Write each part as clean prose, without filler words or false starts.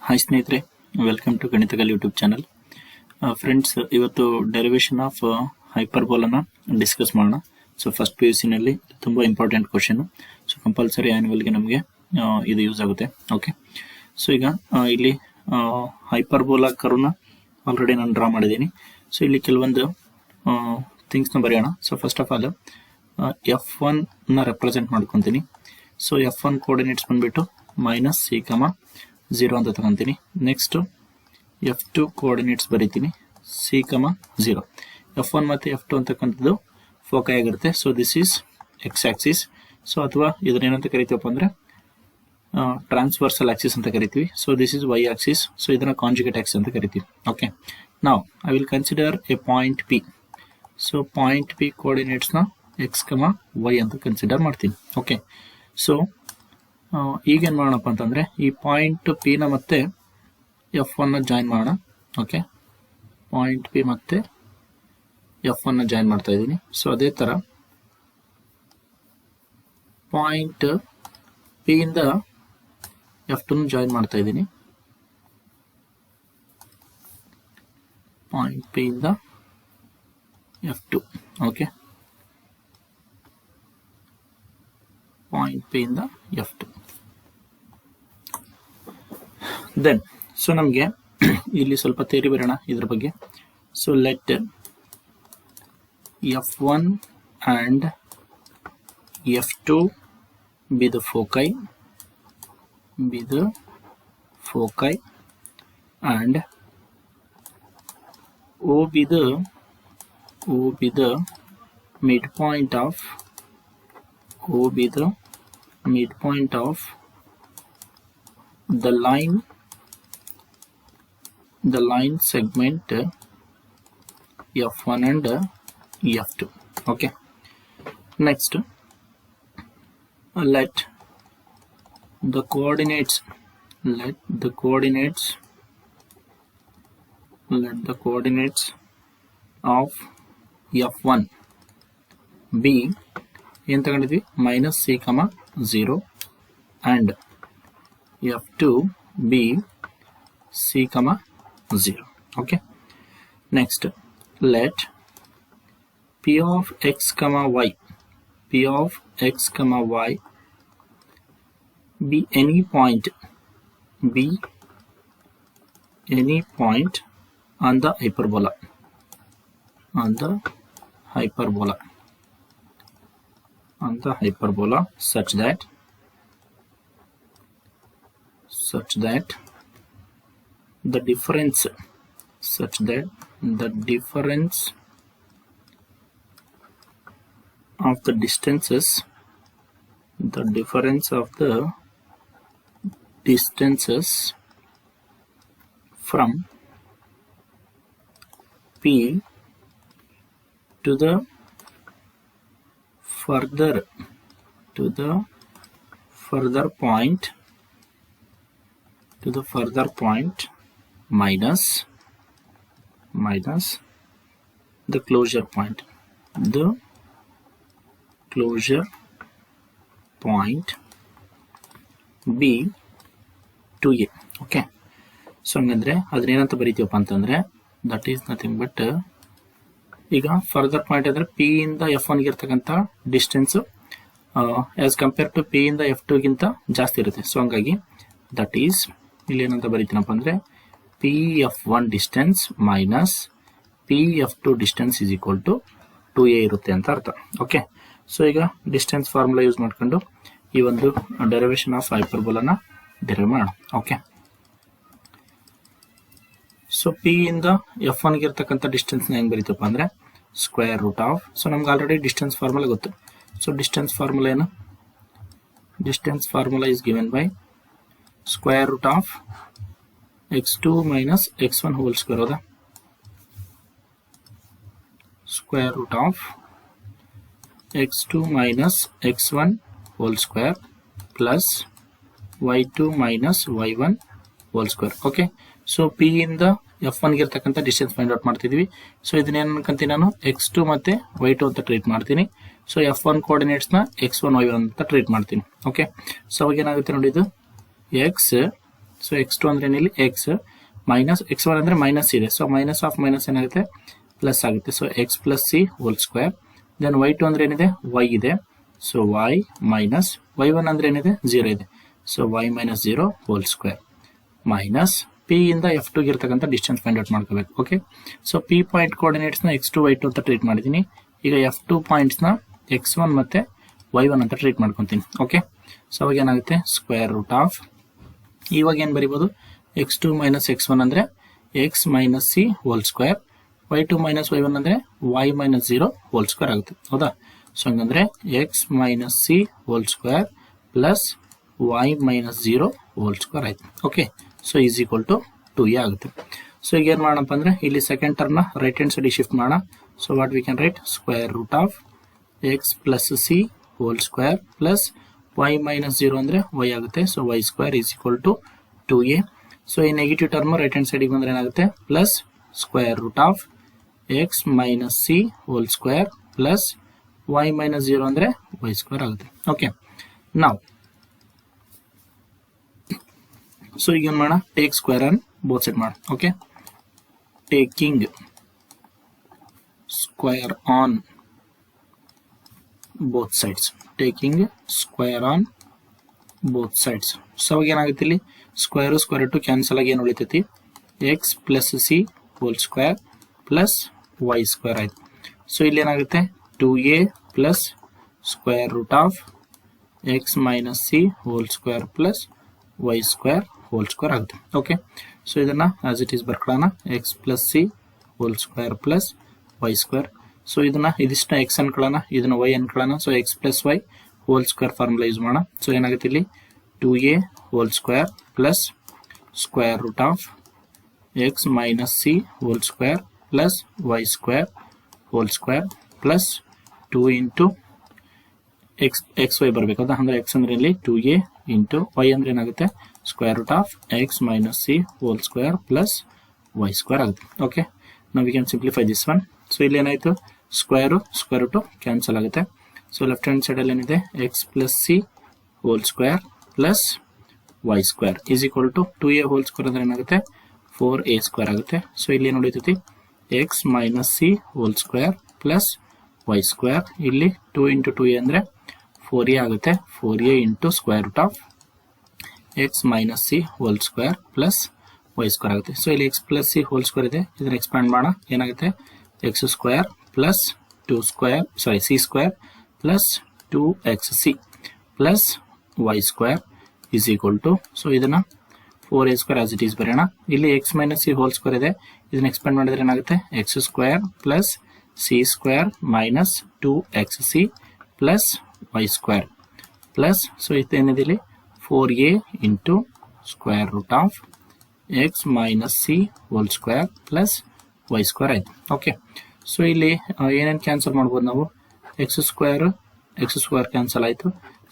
Hi ಸ್ನೇಹಿತರೆ, welcome to Ganitakal YouTube channel. Friends, ಇವತ್ತು derivation of ಹೈಪರ್ಬೋಲನ ಡಿಸ್ಕಸ್ ಮಾಡೋಣ. ಸೊ ಫಸ್ಟ್ PUC ನಲ್ಲಿ ತುಂಬ ಇಂಪಾರ್ಟೆಂಟ್ ಕ್ವಶನ್. ಸೊ ಕಂಪಲ್ಸರಿ ಆ್ಯನ್ಯುವಲ್ಗೆ ನಮಗೆ ಇದು ಯೂಸ್ ಆಗುತ್ತೆ. ಓಕೆ, ಸೊ ಈಗ ಇಲ್ಲಿ ಹೈಪರ್ಬೋಲಾ ಕರ್ವ್ನ ಆಲ್ರೆಡಿ ನಾನು ಡ್ರಾ ಮಾಡಿದ್ದೀನಿ. ಸೊ ಇಲ್ಲಿ ಕೆಲವೊಂದು ಥಿಂಗ್ಸ್ನ ಬರೆಯೋಣ. ಸೊ ಫಸ್ಟ್ ಆಫ್ ಆಲ್ F1ನ ರೆಪ್ರೆಸೆಂಟ್ ಮಾಡ್ಕೊತೀನಿ. ಸೊ F1 ಕೋಆರ್ಡಿನೇಟ್ಸ್ ಬಂದ್ಬಿಟ್ಟು -c,0 ಅಂತ ತಗೊಂತೀನಿ. ನೆಕ್ಸ್ಟ್ F2 ಕೋಆರ್ಡಿನೇಟ್ಸ್ ಬರೀತೀನಿ c,0. F1 ಮತ್ತು F2 ಅಂತಕ್ಕಂಥದ್ದು ಫೋಕೈ ಆಗಿರುತ್ತೆ. So this is X axis. So ಅಥವಾ ಇದನ್ನೇನಂತ ಕರಿತೀವಪ್ಪ ಅಂದರೆ ಟ್ರಾನ್ಸ್ವರ್ಸಲ್ ಆಕ್ಸಿಸ್ ಅಂತ ಕರಿತೀವಿ. So this is Y axis. So ಇದನ್ನು ಕಾಂಜುಗೇಟ್ ಆಕ್ಸಿಸ್ ಅಂತ ಕರಿತೀವಿ. ಓಕೆ, ನಾವು I will consider a point P. So point P ಕೋಆರ್ಡಿನೇಟ್ಸ್ನ x,y ಅಂತ ಕನ್ಸಿಡರ್ ಮಾಡ್ತೀನಿ. ಓಕೆ, ಸೊ ಈಗೇನು ಮಾಡೋಣಪ್ಪ ಅಂತಂದರೆ ಈ ಪಾಯಿಂಟ್ P ಮತ್ತೆ F1ನ ಜಾಯಿನ್ ಮಾಡೋಣ. ಓಕೆ, ಪಾಯಿಂಟ್ P ಮತ್ತೆ F1ನ ಜಾಯಿನ್ ಮಾಡ್ತಾ ಇದ್ದೀನಿ. ಸೊ ಅದೇ ಥರ ಪಾಯಿಂಟ್ P ಇಂದ F2ನ ಜಾಯಿನ್ ಮಾಡ್ತಾ ಇದ್ದೀನಿ. ಪಾಯಿಂಟ್ P ಇಂದ F2. ಓಕೆ, ಪಾಯಿಂಟ್ P ಇಂದ F2. ದೆನ್ ಸೊ ನಮಗೆ ಇಲ್ಲಿ ಸ್ವಲ್ಪ ಥಿಯರಿ ಬರೋಣ ಇದ್ರ ಬಗ್ಗೆ. So let F1 and F2 be the foci, and O be the midpoint of the line segment F1 and F2. Okay, next let the coordinates of F1 be ಏನು ತಗೊಂಡಿದ್ವಿ -c,0 and F2 be c,0. okay, next let P of x, y be any point on the hyperbola such that the difference of the distances from P to the further point minus the closure point B to A. Okay, so ಹಂಗಂದ್ರೆ ಅದನ್ನೇನಂತ ಬರೀತೀವಪ್ಪ ಅಂತಂದ್ರೆ that is nothing but, ಈಗ further point ಅಂದರೆ P ಇಂದ F1ಗೆ ಇರ್ತಕ್ಕಂಥ distance as compare to P ಇಂದ F2ಗಿಂತ ಜಾಸ್ತಿ ಇರುತ್ತೆ. ಸೊ ಹಂಗಾಗಿ ದಟ್ ಈಸ್ ಇಲ್ಲಿ ಏನಂತ ಬರೀತೀನಪ್ಪ ಅಂದರೆ PF1 distance minus PF2 distance is equal to 2A ಇರುತ್ತೆ ಅಂತ ಅರ್ಥ. ಓಕೆ, ಸೊ ಈಗ ಡಿಸ್ಟೆನ್ಸ್ ಫಾರ್ಮುಲಾ ಯೂಸ್ ಮಾಡ್ಕೊಂಡು ಈ ಒಂದು ಡೆರಿವೇಶನ್ ಆಫ್ ಹೈಪರ್ಬೋಲಾನ ಡೆರೈವ್ ಮಾಡೋಣ. ಓಕೆ, ಸೊ P ಇಂದ F1ಗೆ ಇರ್ತಕ್ಕಂಥ ಡಿಸ್ಟೆನ್ಸ್ನ ಹೆಂಗೆ ಬರೀತಪ್ಪ ಅಂದರೆ ಸ್ಕ್ವೇರ್ ರೂಟ್ ಆಫ್, ಸೊ ನಮ್ಗೆ ಆಲ್ರೆಡಿ ಡಿಸ್ಟೆನ್ಸ್ ಫಾರ್ಮುಲಾ ಗೊತ್ತು. ಸೊ ಡಿಸ್ಟೆನ್ಸ್ ಫಾರ್ಮುಲಾ ಏನು? Distance formula is given by square root of x2 minus x1 whole square. ಹೌದಾ? Square root of x2 minus x1 whole square plus y2 minus y1 whole square. Okay, so P ಇಂದ F1 ಗೆ ಇರ್ತಕ್ಕಂಥ distance find out ಮಾಡ್ತಿದ್ವಿ. So ಇದನ್ನೇನು ಅನ್ಕೊಂತೀನಿ ನಾನು x2 ಮತ್ತೆ y2 ಅಂತ ಟ್ರೀಟ್ ಮಾಡ್ತೀನಿ. ಸೊ F1 ಕೋಆರ್ಡಿನೇಟ್ಸ್ನ x1 y1 ಅಂತ ಟ್ರೀಟ್ ಮಾಡ್ತೀನಿ. ಓಕೆ, ಸೊ ಅವಾಗ ಏನಾಗುತ್ತೆ ನೋಡಿ, ಇದು x ಸೊ x2 ಅಂದ್ರೆ ಇಲ್ಲಿ x ಮೈನಸ್ x1 ಅಂದ್ರೆ ಮೈನಸ್ ಇದೆ, ಸೊ ಮೈನಸ್ ಆಫ್ ಮೈನಸ್ ಏನಾಗುತ್ತೆ ಪ್ಲಸ್ ಆಗುತ್ತೆ. So x plus C whole square. Then y2 ಅಂದ್ರೆ ಏನಿದೆ y ಇದೆ, ಸೊ y ಮೈನಸ್ y1 ಅಂದ್ರೆ ಏನಿದೆ 0 ಇದೆ, so y minus 0 whole square minus P ಇಂದ F2 ಗೆ ಇರತಕ್ಕಂಥ ಡಿಸ್ಟೆನ್ಸ್ ಫೈಂಡ್ ಔಟ್ ಮಾಡ್ಕೋಬೇಕು. Okay, so P point coordinates ನ x2 y2 ಅಂತ ಟ್ರೀಟ್ ಮಾಡಿದ್ದೀನಿ. ಈಗ F2 ಪಾಯಿಂಟ್ಸ್ ನ x1 ಮತ್ತೆ y1 ಅಂತ ಟ್ರೀಟ್ ಮಾಡ್ಕೊಂತೀನಿ. ಓಕೆ, ಸೊ ಅವಾಗ ಏನಾಗುತ್ತೆ ಸ್ಕ್ವೇರ್ ರೂಟ್ ಆಫ್, ಇವಾಗ ಏನು ಬರಿಬೋದು x2 ಮೈನಸ್ x1 ಅಂದ್ರೆ x minus C whole square, y2 minus y1 ಅಂದ್ರೆ y ಮೈನಸ್ 0 ಹೋಲ್ ಸ್ಕ್ವೇರ್ ಆಗುತ್ತೆ. ಹೌದಾ? ಸೊ ಹಂಗಂದ್ರೆ x minus C whole square plus y minus 0 whole square ಆಯ್ತು. Okay, so is equal to 2a ಆಗುತ್ತೆ. So ಈಗ ಏನು ಮಾಡೋಣಪ್ಪ ಅಂದ್ರೆ ಇಲ್ಲಿ ಸೆಕೆಂಡ್ ಟರ್ಮ್ ನ ರೈಟ್ ಹ್ಯಾಂಡ್ ಸೈಡ್ ಶಿಫ್ಟ್ ಮಾಡೋಣ. So what we can write square root of x plus C whole square plus y minus 0 ಅಂದ್ರೆ y ಆಗುತ್ತೆ. So y square is equal to 2a. So ಈ negative term right hand side ಬಂದ್ರೆ ಏನಾಗುತ್ತೆ plus square root of x minus C whole square plus y minus 0 ಅಂದ್ರೆ y square ಆಗುತ್ತೆ. Okay, ನಾವು so ಈಗ ಏನು ಮಾಡೋಣ take square on both side ಮಾಡೋಣ. Okay, taking square on both sides, taking square on both sides. So ಅವಾಗ ಏನಾಗುತ್ತೆ ಇಲ್ಲಿ ಸ್ಕ್ವೇರ್ ಸ್ಕ್ವೇರ್ ಟು ಕ್ಯಾನ್ಸಲ್ ಆಗಿ ಏನು ಉಳಿತೈತಿ x plus C whole square plus y square ಆಯ್ತು. ಸೊ ಇಲ್ಲಿ ಏನಾಗುತ್ತೆ 2a plus square root of x minus C whole square plus y square whole square ಆಗುತ್ತೆ. ಓಕೆ, ಸೊ ಇದನ್ನ ಆಸ್ ಇಟ್ ಈಸ್ ಬರ್ಕೊಳ್ಳೋಣ, x plus C whole square plus y square. So ಇದನ್ನ ಇದಿಷ್ಟ x ಅನ್ಕೊಳ್ಳೋಣ, ಇದನ್ನ y ಅನ್ಕೊಳ್ಳೋಣ. So x plus y whole square formula use ಮಾಡೋಣ. So ಏನಾಗುತ್ತೆ ಇಲ್ಲಿ 2a whole square plus square root of x minus C whole square plus y square whole square plus 2 into x y ಬರಬೇಕು. ಅಂದ್ರೆ x ಅಂದ್ರೆ ಇಲ್ಲಿ 2a into y ಅಂದ್ರೆ ಏನಾಗುತ್ತೆ square root of x minus C whole square plus y square ಆಗುತ್ತೆ. Okay, ನಾವು we can simplify this one. So ಇಲ್ಲಿ ಏನಾಯ್ತು ಸ್ಕ್ವೇರ್ ರೂಟ್ ಕ್ಯಾನ್ಸಲ್ ಆಗುತ್ತೆ. ಸೊ ಲೆಫ್ಟ್ ಹ್ಯಾಂಡ್ ಸೈಡ್ ಅಲ್ಲಿ ಏನಿದೆ x plus C whole square plus y square is equal to 2a whole square ಅಂದ್ರೆ ಏನಾಗುತ್ತೆ 4a square ಆಗುತ್ತೆ. ಸೊ ಇಲ್ಲಿ ಏನು ಉಳಿತೈತಿ x minus C whole square plus y square, ಇಲ್ಲಿ 2 ಇಂಟು 2a ಅಂದ್ರೆ 4a ಆಗುತ್ತೆ, 4a into square root of x minus C whole square plus y square ಆಗುತ್ತೆ. ಸೊ ಇಲ್ಲಿ x plus C whole square ಇದೆ, ಇದನ್ನ ಎಕ್ಸ್ಪ್ಯಾಂಡ್ ಮಾಡೋಣ, ಏನಾಗುತ್ತೆ x square plus 2 square C square plus 2xc plus y square is equal to, so ಇದನ್ನ 4a square as it is ಬರೆಯೋಣ. ಇಲ್ಲಿ x minus C whole square ಇದೆ, ಇದನ್ನ expand ಮಾಡಿದ್ರೆ ಏನಾಗುತ್ತೆ x square plus C square minus 2xc plus y square plus, so ಇದೇನಿದೆ ಇಲ್ಲಿ 4a into square root of x minus C whole square plus y square ಆಯ್ತು. Okay, so ಇಲ್ಲಿ ಏನೇನು cancel ಮಾಡ್ಬೋದು ನಾವು, x ಸ್ಕ್ವೇರ್ ಕ್ಯಾನ್ಸಲ್ ಆಯಿತು,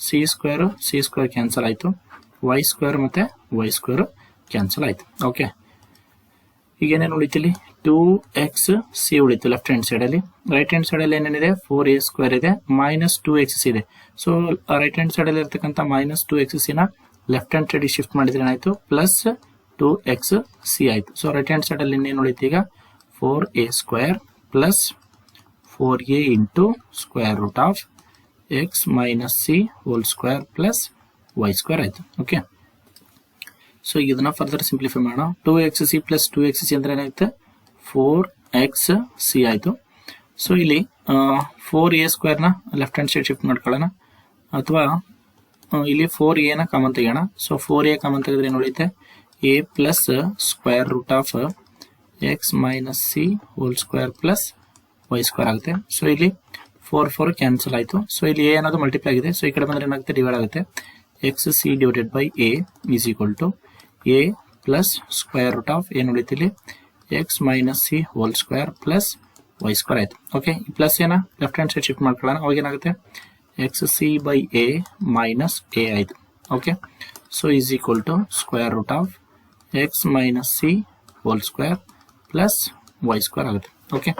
c square cancel ಆಯಿತು, y square ಮತ್ತೆ y ಸ್ಕ್ವೇರ್ ಕ್ಯಾನ್ಸಲ್ ಆಯಿತು. ಓಕೆ, ಈಗ ಏನೇನು ಉಳಿತಿಲ್ಲಿ 2xc ಉಳಿತು ಲೆಫ್ಟ್ ಹ್ಯಾಂಡ್ ಸೈಡ್ ಅಲ್ಲಿ. ರೈಟ್ ಹ್ಯಾಂಡ್ ಸೈಡ್ ಅಲ್ಲಿ ಏನೇನಿದೆ 4a ಸ್ಕ್ವೇರ್ ಇದೆ ಮೈನಸ್ 2xc ಇದೆ. ಸೊ ರೈಟ್ ಹ್ಯಾಂಡ್ ಸೈಡ್ ಅಲ್ಲಿ ಇರ್ತಕ್ಕಂಥ ಮೈನಸ್ 2xc ನ ಲೆಫ್ಟ್ ಹ್ಯಾಂಡ್ ಸೈಡ್ ಶಿಫ್ಟ್ ಮಾಡಿದ್ರೆ ಏನಾಯ್ತು ಪ್ಲಸ್ 2xc ಆಯ್ತು. ಸೊ ರೈಟ್ ಹ್ಯಾಂಡ್ ಸೈಡ್ ಅಲ್ಲಿ ಇನ್ನೇನು ಉಳಿತು ಈಗ 4a square plus 4a into square root of x minus C whole square plus y square ಆಯ್ತು. ಓಕೆ, ಸೊ ಇದನ್ನ ಫರ್ದರ್ ಸಿಂಪ್ಲಿಫೈ ಮಾಡೋಣ. 2xc ಪ್ಲಸ್ 2xc ಅಂದ್ರೆ ಏನಾಗುತ್ತೆ 4xc ಆಯ್ತು. ಸೊ ಇಲ್ಲಿ 4a ಸ್ಕ್ವೇರ್ ನ ಲೆಫ್ಟ್ ಹ್ಯಾಂಡ್ ಸೈಡ್ ಶಿಫ್ಟ್ ಮಾಡ್ಕೊಳ್ಳೋಣ, ಅಥವಾ ಇಲ್ಲಿ 4a ನ ಕಾಮನ್ ತೆಗೋಣ. ಸೊ 4a ಕಾಮನ್ ತೆಗೆದ್ರೆ ಏನು ಉಳಿಯುತ್ತೆ a plus square root of x minus C whole square plus y square ಆಗುತ್ತೆ. ಸೊ ಇಲ್ಲಿ 4 ಕ್ಯಾನ್ಸಲ್ ಆಯಿತು. ಸೊ ಇಲ್ಲಿ a ಅನ್ನೋದು ಮಲ್ಟಿಪ್ಲೈ ಆಗಿದೆ, ಸೊ ಈ ಕಡೆ ಬಂದ್ರೆ ಏನಾಗುತ್ತೆ ಡಿವೈಡ್ ಆಗುತ್ತೆ. xc divided by a is equal to a plus square root of ಏನು ಉಳಿತು ಇಲ್ಲಿ x minus C whole square plus y square ಆಯ್ತು. ಓಕೆ, ಈ ಪ್ಲಸ್ ಏನ ಲೆಫ್ಟ್ ಹ್ಯಾಂಡ್ ಸೈಡ್ ಶಿಫ್ಟ್ ಮಾಡ್ಕೊಳ್ಳೋಣ, ಅವಾಗ ಏನಾಗುತ್ತೆ xc by a minus a ಆಯ್ತು. Okay, so is equal to square root of x minus C whole square plus y square ಆಗುತ್ತೆ. Okay,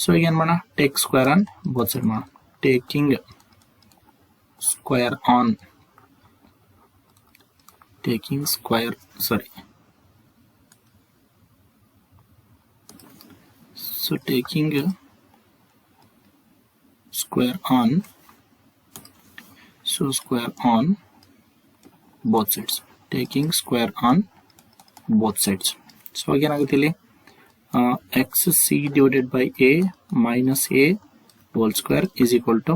so ಈಗ ಏನು ಮಾಡೋಣ take square on both side ಮಾಡೋಣ. Taking square on sorry, so taking square on, so square on both sides, taking square on both sides. So again ಆಗುತ್ತೆ ಇಲ್ಲಿ xc divided by a minus a whole square is equal to,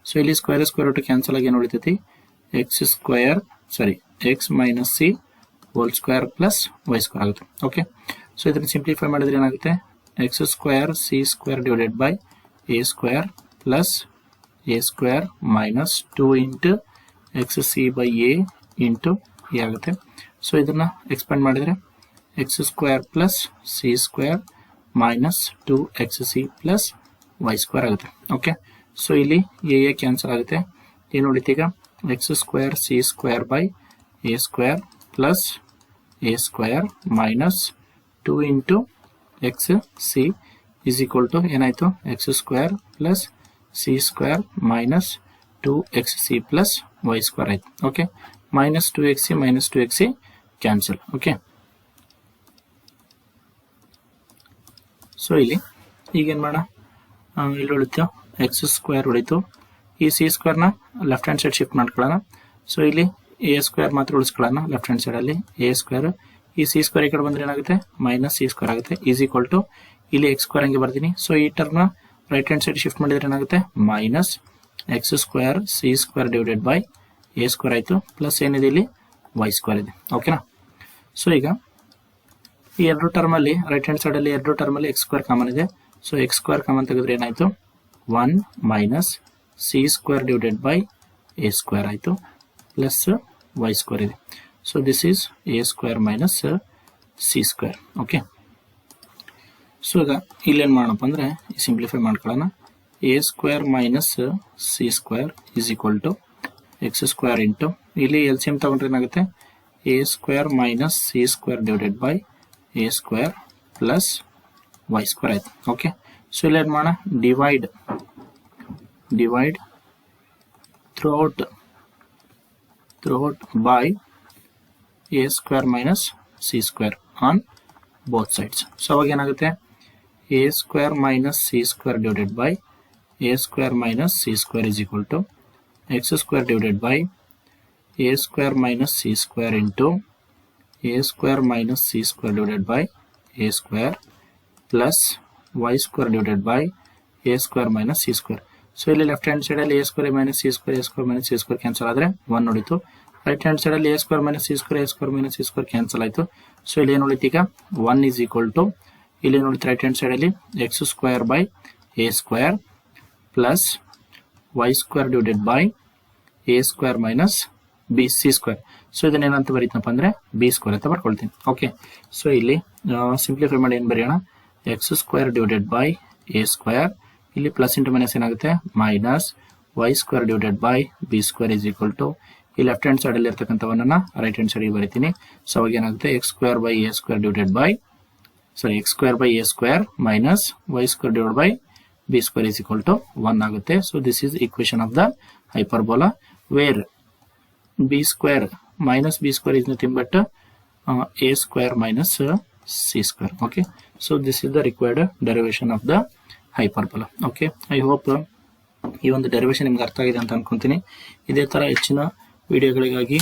so ಇಲ್ಲಿ square root cancel ಆಗಿ ಏನು ಉಳಿತೈತಿ, x minus c whole square plus y square ಆಗುತ್ತೆ. Okay, so ಇದನ್ನು simplify ಮಾಡಿದ್ರೆ ಏನಾಗುತ್ತೆ, x square c square divided by a square plus a square minus 2 into xc by a into a ಆಗುತ್ತೆ. So ಇದನ್ನ expand ಮಾಡಿದ್ರೆ x square plus c square minus 2xc plus y square ಆಗುತ್ತೆ. Okay, so ಇಲ್ಲಿ a cancel ಆಗುತ್ತೆ, ಏನು ಉಳಿತು ಈಗ, x square c square by a square plus a square minus 2 into xc is equal to ಏನಾಯಿತು, x square plus c square minus 2xc plus y square ಆಯಿತು. Okay, minus 2xc cancel. Okay, so ಇಲ್ಲಿ ಈಗೇನು ಮಾಡೋಣ, ಇಲ್ಲಿ ಉಳಿತು x square ಉಳಿತು, ಈ c ಸ್ಕ್ವೇರ್ನ ಲೆಫ್ಟ್ ಹ್ಯಾಂಡ್ ಸೈಡ್ ಶಿಫ್ಟ್ ಮಾಡ್ಕೊಳ್ಳೋಣ. ಸೊ ಇಲ್ಲಿ ಎ ಸ್ಕ್ವೇರ್ ಮಾತ್ರ ಉಳಿಸ್ಕೊಳ್ಳೋಣ ಲೆಫ್ಟ್ ಹ್ಯಾಂಡ್ ಸೈಡಲ್ಲಿ, ಎ ಸ್ಕ್ವೇರ್, ಈ ಸಿ ಸ್ಕ್ವೇರ್ ಈ ಕಡೆ ಬಂದರೆ ಏನಾಗುತ್ತೆ, ಮೈನಸ್ ಸಿ ಸ್ಕ್ವೇರ್ ಆಗುತ್ತೆ, ಈಸ್ ಈಕ್ವಲ್ ಟು ಇಲ್ಲಿ ಎಕ್ಸ್ ಸ್ಕ್ವೇರ್ ಹಂಗೆ ಬರ್ತೀನಿ. ಸೊ ಈ ಟರ್ಮ್ನ ರೈಟ್ ಹ್ಯಾಂಡ್ ಸೈಡ್ ಶಿಫ್ಟ್ ಮಾಡಿದ್ರೆ ಏನಾಗುತ್ತೆ, minus x square C square divided by a square ಆಯಿತು, ಪ್ಲಸ್ ಏನಿದೆ ಇಲ್ಲಿ ವೈ ಸ್ಕ್ವೇರ್ ಇದೆ. ಓಕೆನಾ, ಸೊ ಈಗ ಈ ಎರಡು ಟರ್ಮಲ್ಲಿ ರೈಟ್ ಹ್ಯಾಂಡ್ ಸೈಡಲ್ಲಿ ಎರಡು ಟರ್ಮಲ್ಲಿ ಎಕ್ಸ್ ಸ್ಕ್ವೇರ್ ಕಾಮನ್ ಇದೆ. ಸೊ ಎಕ್ಸ್ ಸ್ಕ್ವೇರ್ ಕಾಮನ್ ತೆಗೆದ್ರೆ ಏನಾಯಿತು, 1 minus c square divided by a square ಆಯಿತು, ಪ್ಲಸ್ ವೈ ಸ್ಕ್ವೇರ್ ಇದೆ. So this is a square minus c square. Okay, so ಈಗ ಇಲ್ಲೇನು ಮಾಡೋಣಪ್ಪ ಅಂದರೆ ಸಿಂಪ್ಲಿಫೈ ಮಾಡ್ಕೊಳ್ಳೋಣ, a square minus c square is equal to x square into, ಇಲ್ಲಿ L C M ತಗೊಂಡ್ರೆ ಏನಾಗುತ್ತೆ, a square minus c square divided by a square plus y square ಆಯಿತು. Okay, so ಇಲ್ಲಿ ಏನು ಮಾಡೋಣ, divide throughout by a square minus c square on both sides. So ಅವಾಗ ಏನಾಗುತ್ತೆ, a square minus c square divided by a square minus c square is equal to x square divided by a square minus c square into a square minus c square divided by a square plus y square divided by a square minus c square. So ಇಲ್ಲಿ left hand ಸೈಡಲ್ಲಿ a square minus c square cancel ಆದರೆ 1 ಉಳಿತು, right hand ಸೈಡಲ್ಲಿ a square minus c square cancel ಆಯಿತು. So ಇಲ್ಲಿ ಏನು ಉಳಿತು ಈಗ, 1 ಈಸ್ ಈಕ್ವಲ್ ಟು ಇಲ್ಲಿ ಏನು ಉಳಿತು, ರೈಟ್ ಹ್ಯಾಂಡ್ ಸೈಡಲ್ಲಿ x square by a square plus y square divided by a square minus b c square. So ಇದನ್ನೇನಂತ ಬರೀತನಪ್ಪ ಅಂದರೆ ಬಿ ಸ್ಕ್ವೇರ್ ಅಂತ ಬರ್ಕೊಳ್ತೀನಿ. ಓಕೆ, ಸೊ ಇಲ್ಲಿ ಸಿಂಪ್ಲಿಫೈ ಮಾಡಿ ಏನು ಬರೆಯೋಣ, x square divided by a square, ಇಲ್ಲಿ ಪ್ಲಸ್ ಇಂಟು ಮೈನಸ್ ಏನಾಗುತ್ತೆ, minus y square divided by b square is equal to, ಈ ಲೆಫ್ಟ್ ಹ್ಯಾಂಡ್ ಸೈಡಲ್ಲಿ ಇರ್ತಕ್ಕಂಥವನ್ನ ರೈಟ್ ಹ್ಯಾಂಡ್ ಸೈಡಿಗೆ ಬರೀತೀನಿ. ಸೊ ಅವಾಗ ಏನಾಗುತ್ತೆ, x square by a square divided by x square by a square minus y square divide by b square is equal to 1 ಆಗುತ್ತೆ. So this is equation of the hyperbola where b square minus b square is nothing but a square minus c square. Okay, so this is the required derivation of the hyperbola. Okay, I hope ಈ ಒಂದು derivation ನಿಮ್ಗೆ ಅರ್ಥ ಆಗಿದೆ ಅಂತ ಅನ್ಕೊಂತೀನಿ. ಇದೇ ತರ ಹೆಚ್ಚಿನ ವಿಡಿಯೋಗಳಿಗಾಗಿ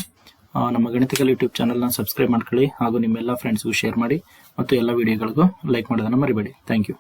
ನಮ್ಮ ಗಣಿತಕಲ್ ಯೂಟ್ಯೂಬ್ ಚಾನಲ್ನ ಸಬ್ಸ್ಕ್ರೈಬ್ ಮಾಡ್ಕೊಳ್ಳಿ ಹಾಗೂ ನಿಮ್ಮೆಲ್ಲ ಫ್ರೆಂಡ್ಸ್ಗೂ ಶೇರ್ ಮಾಡಿ ಮತ್ತು ಎಲ್ಲ ವಿಡಿಯೋಗಳಿಗೂ ಲೈಕ್ ಮಾಡೋದನ್ನು ಮರಿಬೇಡಿ. Thank you.